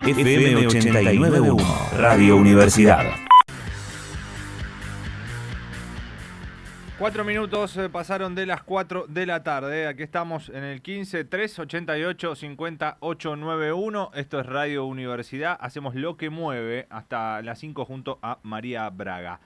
FM 89.1, Radio Universidad. 4 minutos pasaron de las 4 de la tarde. Aquí estamos en el 15 388 5891. Esto es Radio Universidad. Hacemos lo que mueve hasta las 5 junto a María Braga.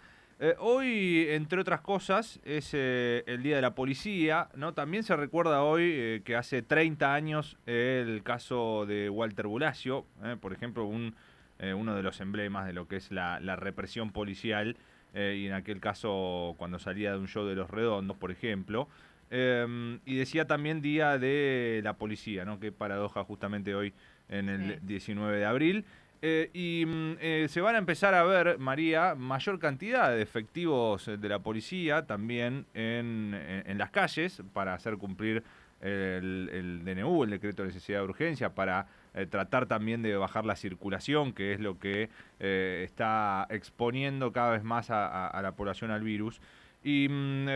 Hoy, entre otras cosas, es el Día de la Policía, ¿no? También se recuerda hoy que hace 30 años el caso de Walter Bulacio, por ejemplo, uno de los emblemas de lo que es la represión policial. Y en aquel caso cuando salía de un show de Los Redondos, por ejemplo, y decía también Día de la Policía, ¿no? Qué paradoja justamente hoy en el 19 de abril. Se van a empezar a ver, María, mayor cantidad de efectivos de la policía también en las calles para hacer cumplir el DNU, el decreto de necesidad de urgencia, para tratar también de bajar la circulación, que es lo que está exponiendo cada vez más a la población al virus. Y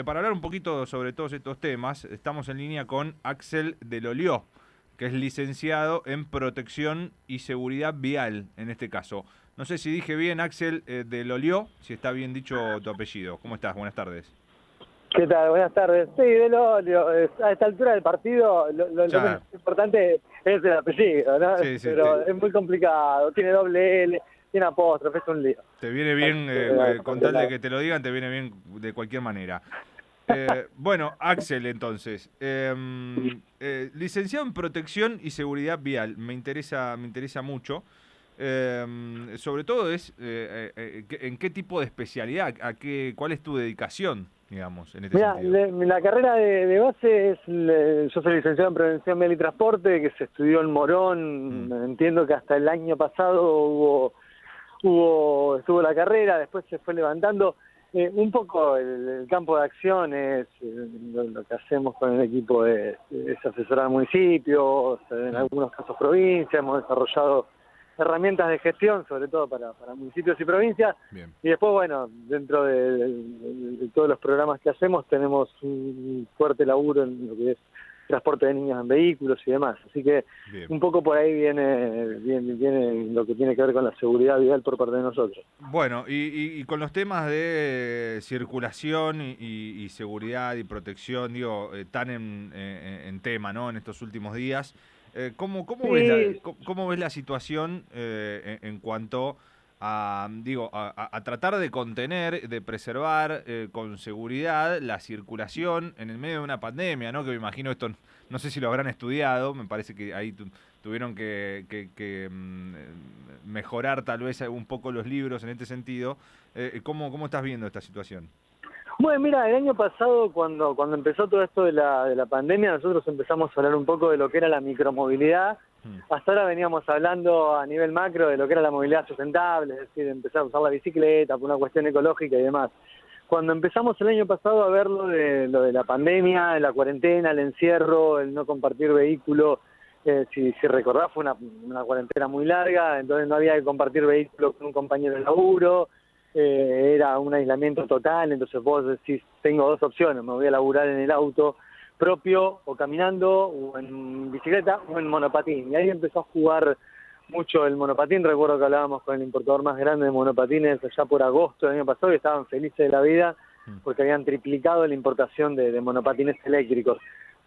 para hablar un poquito sobre todos estos temas, estamos en línea con Axel Delolió, que es licenciado en Protección y Seguridad Vial, en este caso. No sé si dije bien, Axel Delolió, si está bien dicho tu apellido. ¿Cómo estás? Buenas tardes. ¿Qué tal? Buenas tardes. Sí, Delolio. A esta altura del partido lo más importante es el apellido, ¿no? Sí, pero es muy complicado. Tiene doble L, tiene apóstrofe, es un lío. Te viene bien, con tal de que te lo digan, te viene bien de cualquier manera. Bueno, Axel, entonces, licenciado en Protección y Seguridad Vial, me interesa mucho. Sobre todo es en qué tipo de especialidad, cuál es tu dedicación, digamos, en este sentido. La carrera de base es, yo soy licenciado en Prevención Vial y Transporte, que se estudió en Morón. Entiendo que hasta el año pasado estuvo la carrera, después se fue levantando. Un poco el campo de acción es lo que hacemos con el equipo es asesorar municipios, en algunos casos provincias. Hemos desarrollado herramientas de gestión, sobre todo para municipios y provincias. Bien. Y después, bueno, dentro de todos los programas que hacemos tenemos un fuerte laburo en lo que es transporte de niños en vehículos y demás. Así que bien, un poco por ahí viene lo que tiene que ver con la seguridad vial por parte de nosotros. Bueno, y con los temas de circulación y seguridad y protección, digo, tan en tema, ¿no? En estos últimos días, ¿cómo ves la situación en cuanto a tratar de contener, de preservar con seguridad la circulación en el medio de una pandemia, ¿no? Que me imagino esto, no sé si lo habrán estudiado, me parece que ahí tuvieron que mejorar tal vez un poco los libros en este sentido. ¿Cómo estás viendo esta situación? Bueno, mira, el año pasado cuando empezó todo esto de la pandemia, nosotros empezamos a hablar un poco de lo que era la micromovilidad. Hasta ahora veníamos hablando a nivel macro de lo que era la movilidad sustentable, es decir, empezar a usar la bicicleta por una cuestión ecológica y demás. Cuando empezamos el año pasado a ver lo de la pandemia, la cuarentena, el encierro, el no compartir vehículo, si recordás fue una cuarentena muy larga, entonces no había que compartir vehículo con un compañero de laburo, era un aislamiento total, entonces vos decís, tengo dos opciones, me voy a laburar en el auto propio o caminando o en bicicleta o en monopatín. Y ahí empezó a jugar mucho el monopatín. Recuerdo que hablábamos con el importador más grande de monopatines allá por agosto del año pasado y estaban felices de la vida porque habían triplicado la importación de monopatines eléctricos.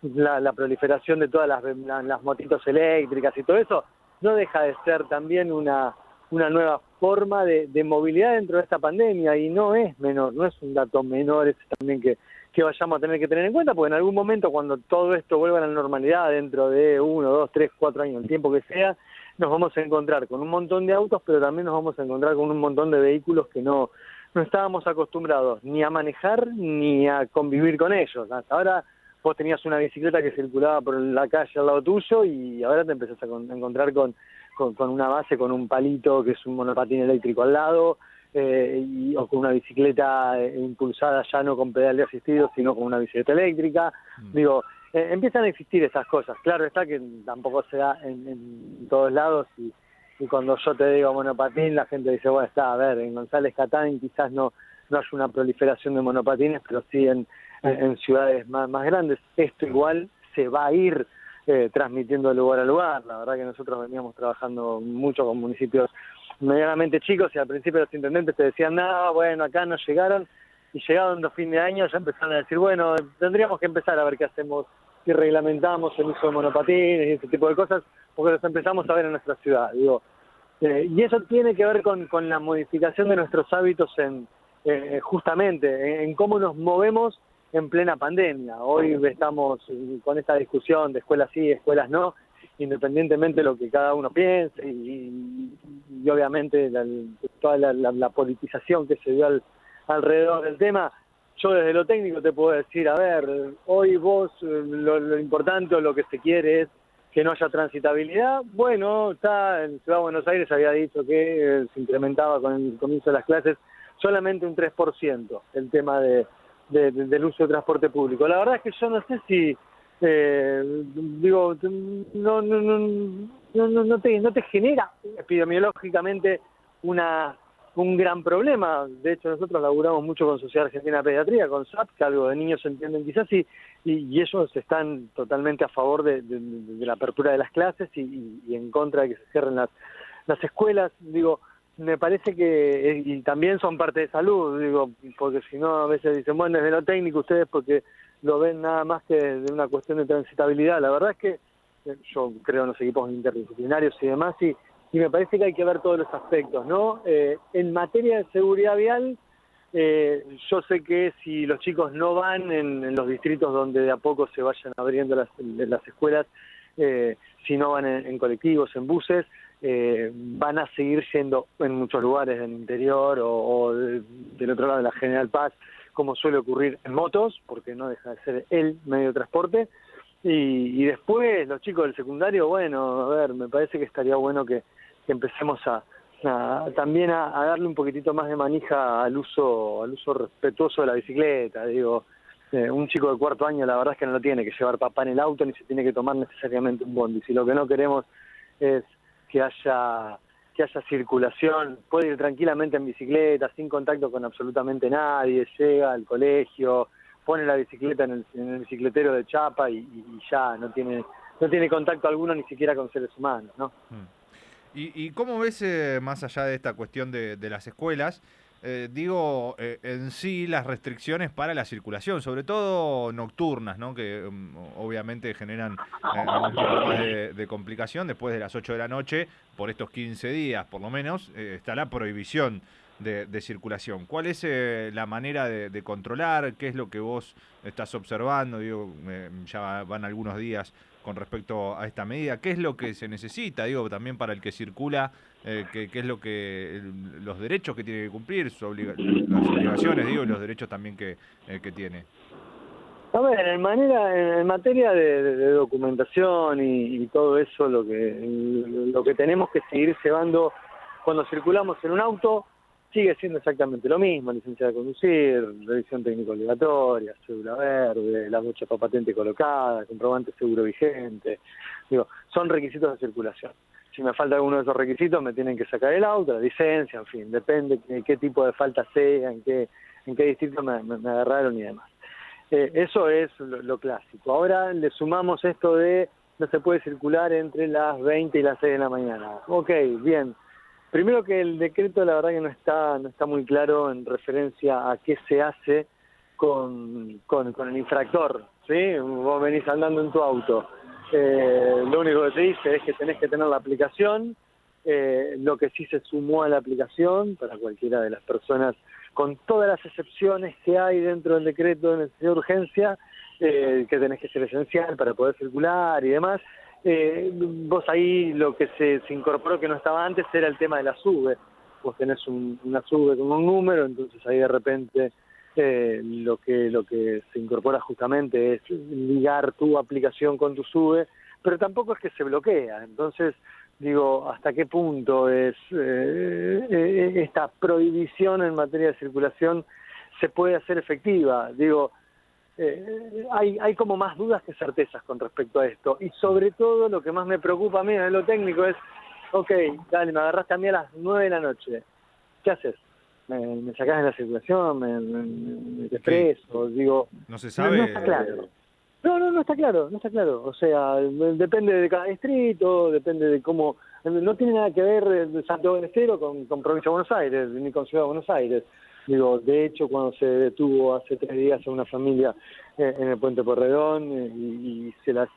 La proliferación de todas las motitos eléctricas y todo eso no deja de ser también una nueva forma de movilidad dentro de esta pandemia, y no es menor, no es un dato menor ese también que vayamos a tener que tener en cuenta, porque en algún momento cuando todo esto vuelva a la normalidad dentro de 1, 2, 3, 4 años, el tiempo que sea, nos vamos a encontrar con un montón de autos, pero también nos vamos a encontrar con un montón de vehículos que no estábamos acostumbrados ni a manejar ni a convivir con ellos. Hasta ahora vos tenías una bicicleta que circulaba por la calle al lado tuyo y ahora te empezás a encontrar con una base, con un palito que es un monopatín eléctrico al lado, o con una bicicleta impulsada ya no con pedal de asistido, sino con una bicicleta eléctrica. Digo, empiezan a existir esas cosas. Claro está que tampoco se da en todos lados, y cuando yo te digo monopatín, la gente dice, bueno, a ver, en González Catán quizás no haya una proliferación de monopatines, pero sí en ciudades más grandes. Esto igual se va a ir transmitiendo de lugar a lugar. La verdad que nosotros veníamos trabajando mucho con municipios medianamente chicos y al principio los intendentes te decían, no, bueno, acá no llegaron, y llegaron los fines de año ya empezaron a decir, bueno, tendríamos que empezar a ver qué hacemos, si reglamentamos el uso de monopatines y ese tipo de cosas, porque los empezamos a ver en nuestra ciudad, digo. Y eso tiene que ver con la modificación de nuestros hábitos justamente en cómo nos movemos en plena pandemia. Hoy estamos con esta discusión de escuelas sí, escuelas no, independientemente de lo que cada uno piense y obviamente toda la politización que se dio alrededor del tema. Yo desde lo técnico te puedo decir, a ver, hoy vos lo importante o lo que se quiere es que no haya transitabilidad. Bueno, en Ciudad de Buenos Aires había dicho que se incrementaba con el comienzo de las clases solamente un 3% el tema del uso de transporte público. La verdad es que yo no sé si, no te genera epidemiológicamente un gran problema. De hecho, nosotros laburamos mucho con Sociedad Argentina de Pediatría, con SAP, que algo de niños entienden quizás, y ellos están totalmente a favor de la apertura de las clases y en contra de que se cierren las escuelas. Digo, me parece que, y también son parte de salud, digo, porque si no a veces dicen, bueno, desde lo técnico ustedes porque lo ven nada más que de una cuestión de transitabilidad. La verdad es que yo creo en los equipos interdisciplinarios y demás, y me parece que hay que ver todos los aspectos, ¿no? En materia de seguridad vial, yo sé que si los chicos no van en los distritos donde de a poco se vayan abriendo las escuelas, si no van en colectivos, en buses, van a seguir yendo en muchos lugares del interior o del otro lado de la General Paz, como suele ocurrir en motos, porque no deja de ser el medio de transporte. Y después los chicos del secundario, bueno, a ver, me parece que estaría bueno que empecemos también a darle un poquitito más de manija al uso respetuoso de la bicicleta. Digo, un chico de cuarto año la verdad es que no lo tiene que llevar papá en el auto ni se tiene que tomar necesariamente un bondi. Si lo que no queremos es que haya circulación, puede ir tranquilamente en bicicleta, sin contacto con absolutamente nadie, llega al colegio, pone la bicicleta en el bicicletero de chapa y ya no tiene contacto alguno ni siquiera con seres humanos, ¿no? ¿Y cómo ves, más allá de esta cuestión de las escuelas, en sí las restricciones para la circulación, sobre todo nocturnas, ¿no? Que obviamente generan algún tipo más de complicación después de las 8 de la noche, por estos 15 días por lo menos, está la prohibición de circulación? ¿Cuál es la manera de controlar? ¿Qué es lo que vos estás observando? Ya van algunos días con respecto a esta medida. ¿Qué es lo que se necesita? También para el que circula, qué es lo que los derechos que tiene que cumplir, las obligaciones, y los derechos también que tiene. A ver, en materia de documentación y todo eso, lo que tenemos que seguir llevando cuando circulamos en un auto sigue siendo exactamente lo mismo: licencia de conducir, revisión técnico obligatoria, cédula verde, la mucha patente colocada, comprobante seguro vigente. Son requisitos de circulación. Si me falta alguno de esos requisitos, me tienen que sacar el auto, la licencia, en fin, depende de qué tipo de falta sea, en qué distrito me agarraron y demás. Eso es lo clásico. Ahora le sumamos esto de no se puede circular entre las 20 y las 6 de la mañana. Ok, bien. Primero que el decreto la verdad que no está muy claro en referencia a qué se hace con el infractor, ¿sí? Vos venís andando en tu auto, lo único que te dice es que tenés que tener la aplicación, lo que sí se sumó a la aplicación para cualquiera de las personas, con todas las excepciones que hay dentro del decreto de necesidad de urgencia, que tenés que ser esencial para poder circular y demás. Vos ahí lo que se incorporó que no estaba antes era el tema de la SUBE. Vos tenés una SUBE con un número, entonces ahí de repente lo que se incorpora justamente es ligar tu aplicación con tu SUBE, pero tampoco es que se bloquea. Entonces, ¿hasta qué punto es esta prohibición en materia de circulación se puede hacer efectiva? Hay como más dudas que certezas con respecto a esto, y sobre todo lo que más me preocupa a mí en lo técnico es, ok, dale, me agarraste a mí a las 9 de la noche, ¿qué haces? ¿Me sacás de la circulación? ¿Me preso? No se sabe. No está claro. No está claro, no está claro. O sea, depende de cada distrito, depende de cómo... No tiene nada que ver Santiago del Estero con Provincia de Buenos Aires, ni con Ciudad de Buenos Aires. Digo, de hecho, cuando se detuvo hace 3 días a una familia en el Puente Porredón y se le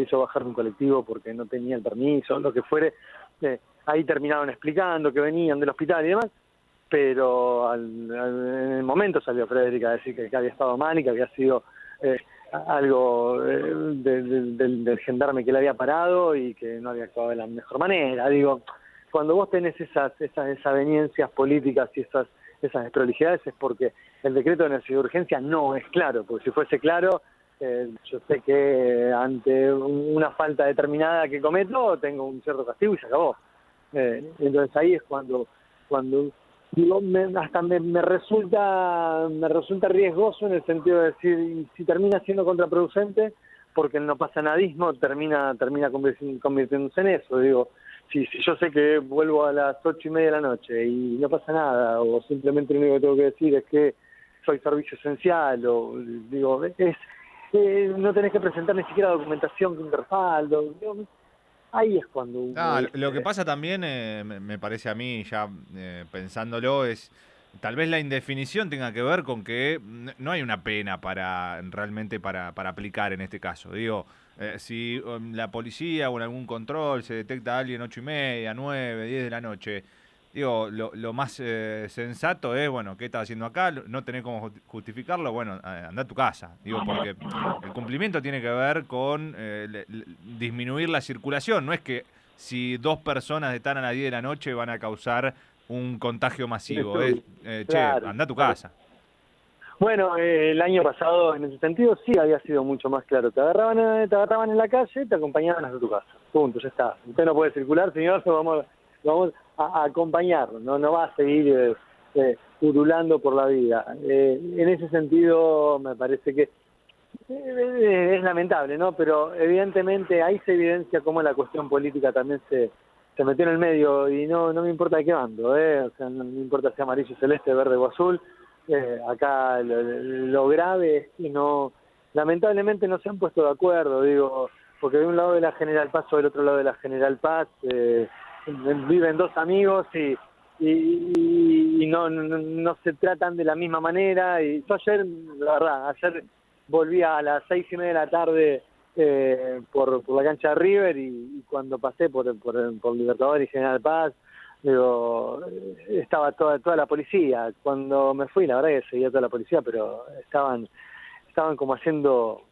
hizo bajar de un colectivo porque no tenía el permiso, lo que fuere, ahí terminaron explicando que venían del hospital y demás, pero en el momento salió Federica a decir que había estado mal y que había sido algo del gendarme que le había parado y que no había actuado de la mejor manera. Digo, cuando vos tenés esas aveniencias políticas y esas desprolijidades es porque el decreto de necesidad de urgencia no es claro, porque si fuese claro, yo sé que ante una falta determinada que cometo tengo un cierto castigo y se acabó. Entonces ahí es cuando digo, hasta me resulta riesgoso en el sentido de decir, si termina siendo contraproducente, porque el no pasa nadismo termina convirtiéndose en eso. Digo, si yo sé que vuelvo a las 8:30 de la noche y no pasa nada, o simplemente lo único que tengo que decir es que soy servicio esencial, o digo, no tenés que presentar ni siquiera documentación que un respaldo. Digo, ahí es cuando lo que pasa también, me parece a mí, ya pensándolo, es tal vez la indefinición tenga que ver con que no hay una pena realmente para aplicar en este caso. Digo, si la policía o en algún control se detecta a alguien 8:30, 9, 10 de la noche, digo, lo más sensato es, bueno, ¿qué estás haciendo acá? No tenés cómo justificarlo, bueno, anda a tu casa. Digo, porque el cumplimiento tiene que ver con disminuir la circulación. No es que si 2 personas están a las 10 de la noche van a causar un contagio masivo. Es, claro, anda a tu casa. Bueno, el año pasado, en ese sentido, sí había sido mucho más claro. Te agarraban en la calle, te acompañaban hasta tu casa. Punto, ya está. Usted no puede circular, señor, vamos a acompañarlo. No va a seguir purulando por la vida. En ese sentido, me parece que es lamentable, ¿no? Pero evidentemente ahí se evidencia cómo la cuestión política también se metió en el medio y no me importa de qué bando, o sea, no me importa si amarillo, celeste, verde o azul. Acá lo grave es que lamentablemente no se han puesto de acuerdo, digo, porque de un lado de la General Paz o del otro lado de la General Paz viven 2 amigos y no se tratan de la misma manera. Y yo ayer volví a las 6:30 de la tarde por la cancha de River y cuando pasé por Libertador y General Paz, digo, estaba toda la policía. Cuando me fui, la verdad que seguía toda la policía, pero estaban como haciendo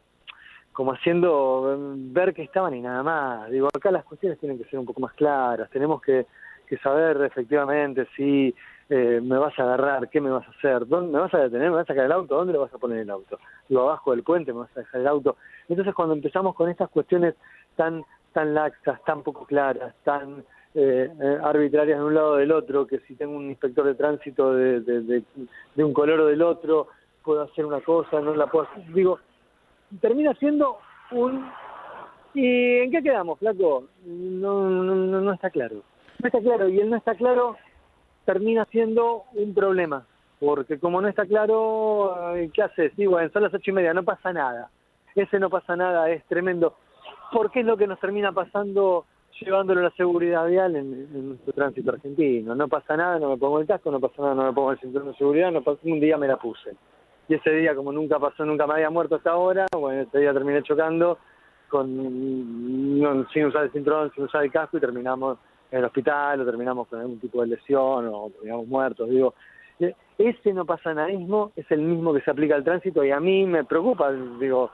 ver que estaban y nada más. Digo, acá las cuestiones tienen que ser un poco más claras. Tenemos que saber efectivamente si me vas a agarrar, qué me vas a hacer, dónde me vas a detener, me vas a sacar el auto, dónde lo vas a poner el auto, lo abajo del puente, me vas a dejar el auto. Entonces cuando empezamos con estas cuestiones tan laxas, tan poco claras, tan arbitrarias de un lado o del otro, que si tengo un inspector de tránsito de un color o del otro, puedo hacer una cosa, no la puedo hacer. Digo, termina siendo ¿y en qué quedamos, flaco? No está claro. No está claro, y el no está claro termina siendo un problema, porque como no está claro, ¿qué haces? Sí, bueno, son las 8:30, no pasa nada. Ese no pasa nada es tremendo, porque es lo que nos termina pasando llevándolo a la seguridad vial en nuestro tránsito argentino. No pasa nada, no me pongo el casco, no pasa nada, no me pongo el cinturón de seguridad, un día me la puse. Y ese día, como nunca me había muerto hasta ahora, bueno, ese día terminé chocando sin usar el cinturón, sin usar el casco, y terminamos en el hospital, o terminamos con algún tipo de lesión, o terminamos muertos. Digo, ese no pasa nadismo es el mismo que se aplica al tránsito, y a mí me preocupa. Digo,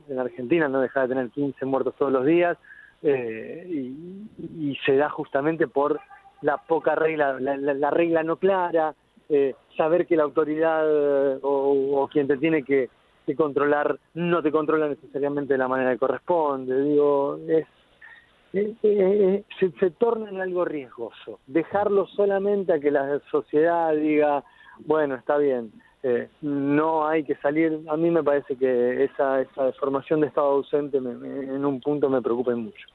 en Argentina no deja de tener 15 muertos todos los días, y se da justamente por la poca regla, la regla no clara, saber que la autoridad o quien te tiene que controlar no te controla necesariamente de la manera que corresponde. Digo, se torna en algo riesgoso. Dejarlo solamente a que la sociedad diga, bueno, está bien, no hay que salir. A mí me parece que esa deformación de estado ausente en un punto me preocupa mucho.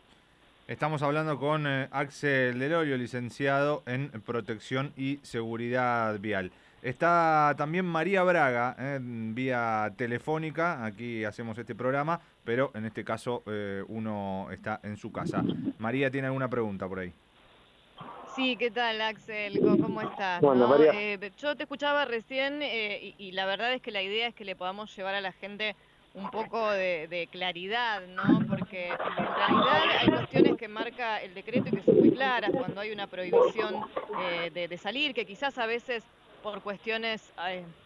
Estamos hablando con Axel Delorio, licenciado en Protección y Seguridad Vial. Está también María Braga, vía telefónica, aquí hacemos este programa, pero en este caso uno está en su casa. María, ¿tiene alguna pregunta por ahí? Sí, ¿qué tal, Axel? ¿Cómo estás? Bueno, ¿no? María. Yo te escuchaba recién y la verdad es que la idea es que le podamos llevar a la gente un poco de claridad, ¿no? Porque en realidad hay cuestiones que marca el decreto y que son muy claras, cuando hay una prohibición de salir, que quizás a veces por cuestiones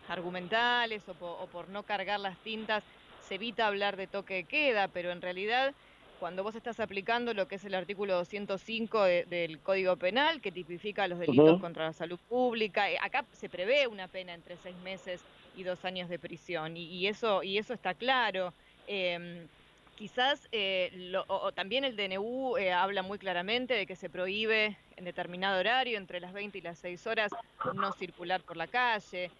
argumentales o por no cargar las tintas se evita hablar de toque de queda, pero en realidad cuando vos estás aplicando lo que es el artículo 205 del Código Penal, que tipifica los delitos contra la salud pública, acá se prevé una pena entre 6 meses y 2 años de prisión, y eso está claro. Quizás también el DNU habla muy claramente de que se prohíbe en determinado horario, entre las 20 y las 6 horas, no circular por la calle,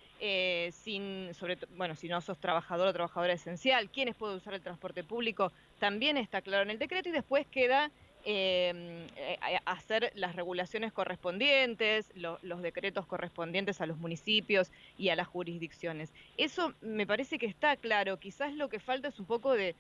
si no sos trabajador o trabajadora esencial. ¿Quiénes pueden usar el transporte público? También está claro en el decreto, y después queda hacer las regulaciones correspondientes, los decretos correspondientes a los municipios y a las jurisdicciones. Eso me parece que está claro. Quizás lo que falta es un poco de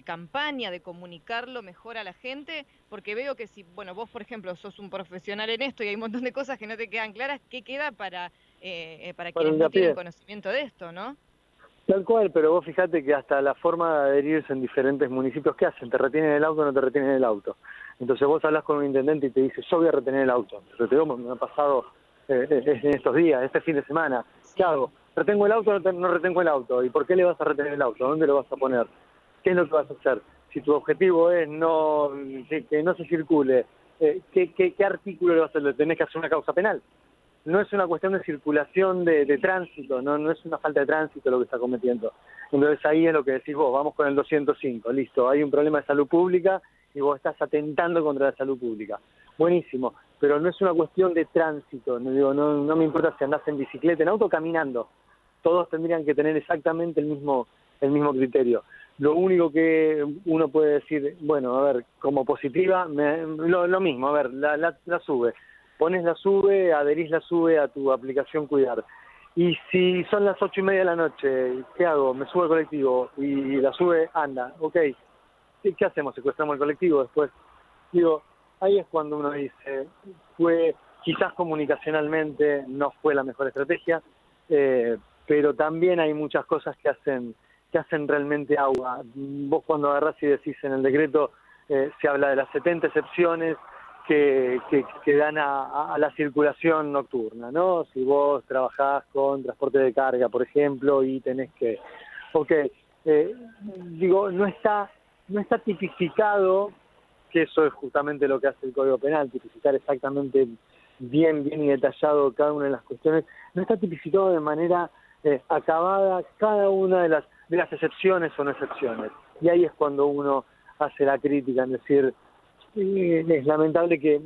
campaña, de comunicarlo mejor a la gente, porque veo que si, vos por ejemplo sos un profesional en esto y hay un montón de cosas que no te quedan claras, ¿qué queda para quienes no tienen conocimiento de esto, no? Tal cual, pero vos fijate que hasta la forma de adherirse en diferentes municipios, ¿qué hacen? ¿Te retienen el auto o no te retienen el auto? Entonces vos hablas con un intendente y te dice, yo voy a retener el auto. Me ha pasado en estos días, este fin de semana. ¿Qué hago? ¿Retengo el auto o no retengo el auto? ¿Y por qué le vas a retener el auto? ¿Dónde lo vas a poner? ¿Qué es lo que vas a hacer? Si tu objetivo es que no se circule, ¿qué artículo le vas a hacer? ¿Le tenés que hacer una causa penal? No es una cuestión de circulación de tránsito, no es una falta de tránsito lo que está cometiendo. Entonces ahí es lo que decís vos, vamos con el 205, listo, hay un problema de salud pública y vos estás atentando contra la salud pública. Buenísimo, pero no es una cuestión de tránsito, no me importa si andás en bicicleta, en auto, caminando. Todos tendrían que tener exactamente el mismo criterio. Lo único que uno puede decir, bueno, a ver, como positiva, lo mismo, a ver, la sube. Pones la sube, adherís la sube a tu aplicación Cuidar. Y si son las 8:30 de la noche, ¿qué hago? Me subo al colectivo y la sube anda. Ok, ¿qué hacemos? ¿Secuestramos el colectivo después? Ahí es cuando uno dice, quizás comunicacionalmente no fue la mejor estrategia, pero también hay muchas cosas que hacen realmente agua. Vos cuando agarrás y decís en el decreto, se habla de las 70 excepciones, que dan a la circulación nocturna, ¿no? Si vos trabajás con transporte de carga, por ejemplo, y tenés que... no está tipificado, que eso es justamente lo que hace el Código Penal, tipificar exactamente bien y detallado cada una de las cuestiones, no está tipificado de manera acabada cada una de las excepciones o no excepciones. Y ahí es cuando uno hace la crítica, en decir... es lamentable que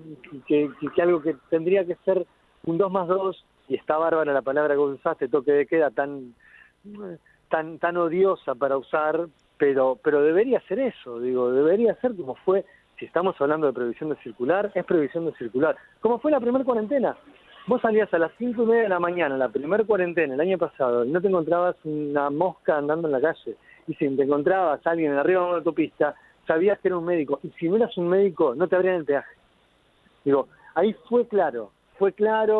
algo que tendría que ser un 2+2, y está bárbara la palabra que vos usaste, toque de queda, tan odiosa para usar, pero debería ser eso, debería ser como fue, si estamos hablando de prohibición de circular, es prohibición de circular, como fue la primera cuarentena. Vos salías a las 5:30 de la mañana, la primera cuarentena, el año pasado, y no te encontrabas una mosca andando en la calle, y si te encontrabas a alguien arriba de una autopista, sabías que era un médico, y si no eras un médico, no te abrían el peaje. Ahí fue claro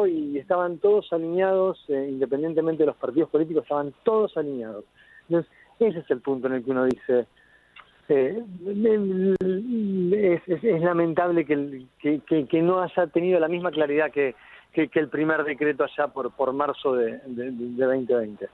y estaban todos alineados, independientemente de los partidos políticos, estaban todos alineados. Entonces, ese es el punto en el que uno dice, es lamentable que no haya tenido la misma claridad que el primer decreto allá por marzo de 2020.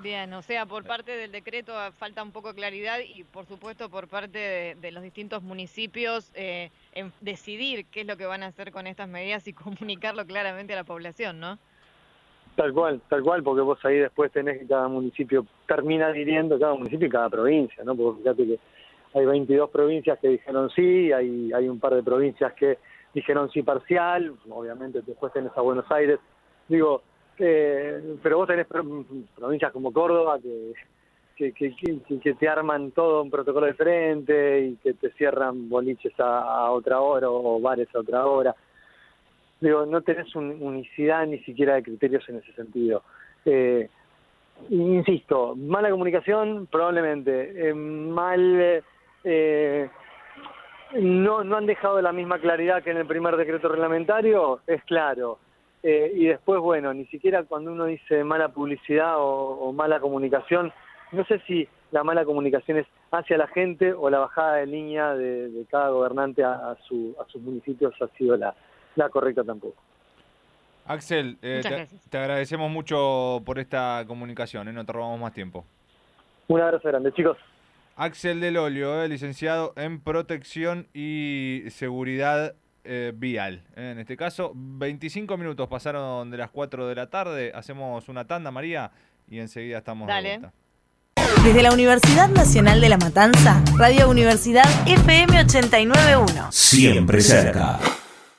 Bien, o sea, por parte del decreto falta un poco de claridad y por supuesto por parte de los distintos municipios en decidir qué es lo que van a hacer con estas medidas y comunicarlo claramente a la población, ¿no? Tal cual, porque vos ahí después tenés que cada municipio termina adhiriendo, cada municipio y cada provincia, ¿no? Porque fíjate que hay 22 provincias que dijeron sí, hay un par de provincias que dijeron sí parcial, obviamente después tenés a Buenos Aires, pero vos tenés provincias como Córdoba que te arman todo un protocolo diferente y que te cierran boliches a otra hora o bares a otra hora. No tenés unicidad ni siquiera de criterios en ese sentido. Insisto, mala comunicación, probablemente. No han dejado la misma claridad que en el primer decreto reglamentario, es claro. Y después, bueno, ni siquiera cuando uno dice mala publicidad o mala comunicación, no sé si la mala comunicación es hacia la gente o la bajada de línea de cada gobernante a sus municipios ha sido la correcta tampoco. Axel, te agradecemos mucho por esta comunicación, no te robamos más tiempo. Un abrazo grande, chicos. Axel Del Olio, licenciado en Protección y Seguridad Vial. En este caso, 25 minutos pasaron de las 4 de la tarde. Hacemos una tanda, María, y enseguida estamos de vuelta. Desde la Universidad Nacional de La Matanza, Radio Universidad FM 89.1. Siempre cerca.